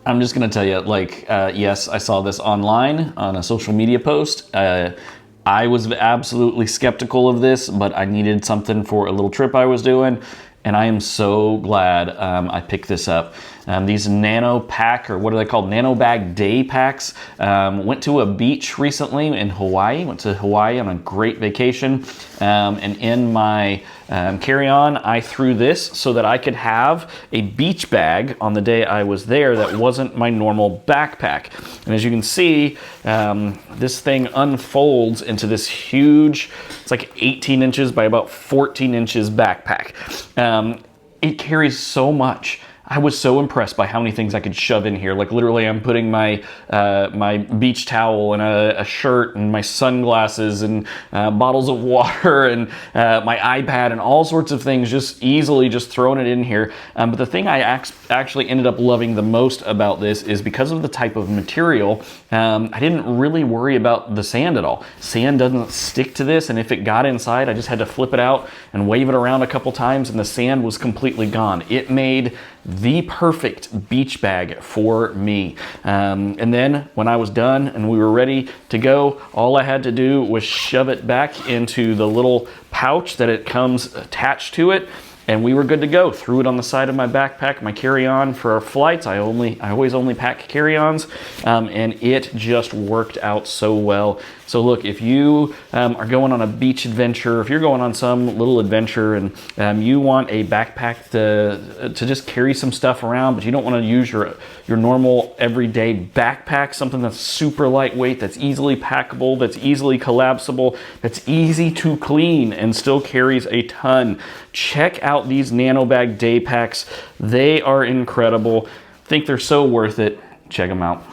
I'm just gonna tell you, like, yes, I saw this online on a social media post. I was absolutely skeptical of this, but I needed something for a little trip I was doing, and I am so glad I picked this up. These Nano pack, or what are they called? Nanobag Daypacks. Went to a beach recently in Hawaii. Went to Hawaii on a great vacation. And in my carry-on, I threw this so that I could have a beach bag on the day I was there that wasn't my normal backpack. And as you can see, this thing unfolds into this huge, it's like 18 inches by about 14 inches backpack. It carries so much. I was so impressed by how many things I could shove in here. Like literally I'm putting my my beach towel and a shirt and my sunglasses and bottles of water and my iPad and all sorts of things, just easily just throwing it in here. But the thing I actually ended up loving the most about this is because of the type of material, I didn't really worry about the sand at all. Sand doesn't stick to this, and if it got inside, I just had to flip it out and wave it around a couple times and the sand was completely gone. It made the perfect beach bag for me. And then when I was done and we were ready to go, all I had to do was shove it back into the little pouch that it comes attached to it, and we were good to go. Threw it on the side of my backpack, my carry-on for our flights. I always only pack carry-ons, and it just worked out so well. So look, if you are going on a beach adventure, if you're going on some little adventure and you want a backpack to just carry some stuff around, but you don't want to use your normal everyday backpack, something that's super lightweight, that's easily packable, that's easily collapsible, that's easy to clean and still carries a ton, check out these Nanobag Daypacks. They are incredible. Think they're so worth it. Check them out.